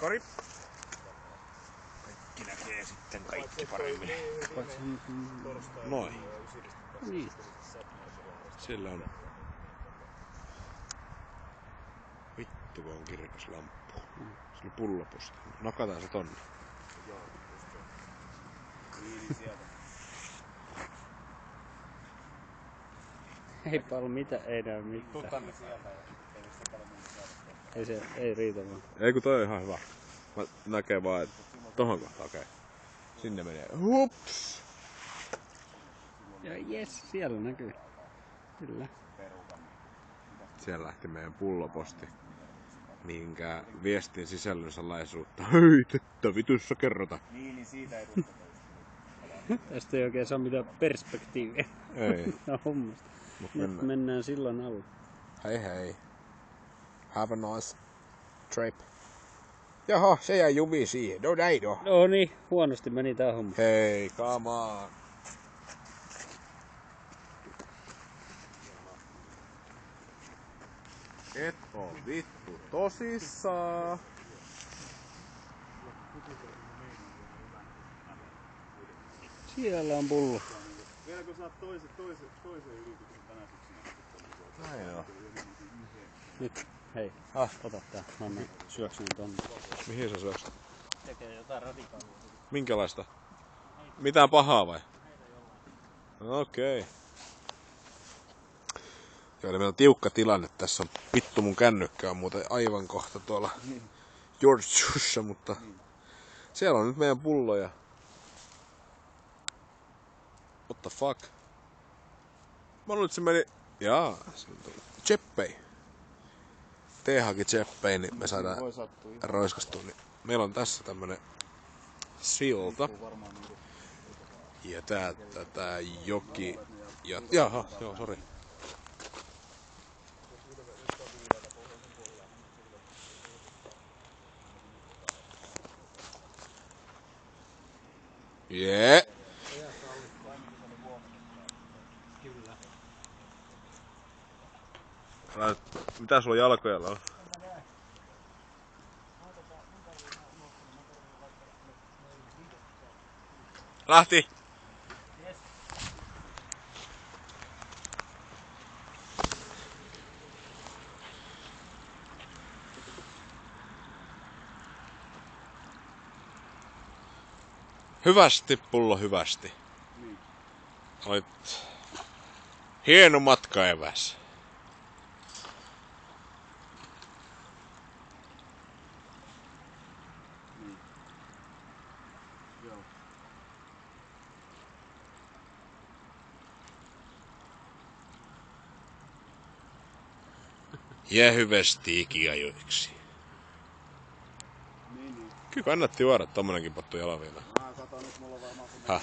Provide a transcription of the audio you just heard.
Kori. Kaikki näkee sitten kaikki paremmin. Noin. Niin. Siellä on... Vittu kun on kirkas lamppu. Se on pulloposti. Nakataan se tonne. Ei paljon mitä, ei näy mitään. Ei se, ei riitä vaan. Ei kun toi on ihan hyvä. Mä näkee vaan, että tohon kohtaan okei. Sinne menee. Hups! Ja jes, siellä näkyy. Kyllä. Siellä lähti meidän pulloposti. Minkä viestin sisällön salaisuutta. Hei, tettä vitussa kerrota. Niin siitä ei rustata. Tästä ei oikein saa mitään perspektiiviä. Ei. No hommasta. Nyt mennään sillan alla. Hei hei. Have a nice trip. Jaha, se jäi jumiin siihen. No näin on. No niin, huonosti meni tää homma. Hei, come on. Et oo vittu tosissaan. Siellä on pullo. Vieläkö saat toisen yrityksen tänä syksynä? Näin on. Nyt, hei, ota tää. Mä syöksyn tonne. Mihin sä syöks? Tekee jotain radikaalia. Minkälaista? Mitään pahaa vai? Okei. Okay. Joo, eli meillä on tiukka tilanne. Tässä on vittu mun kännykkä on muuten aivan kohta tuolla Georgiussa, mutta siellä on nyt meidän pulloja. What the fuck? Mä luulen, että se meni... Jaa, se on tullut. Cheppei. T-haki cheppei, niin me saadaan roiskastua. Niin meillä on tässä tämmönen silta. Ja tää joki... Ja... Jaha, joo, sori. Jee. Mitä sulla jalkojalla on? Lähti! Hyvästi, pullo, hyvästi. Olit hieno matka eväs. Ja hyvästi ikiajoiksi. Kyllä kannatti juoda tommonenkin pottu jalan vielä. Kato nyt, mulla on varmaan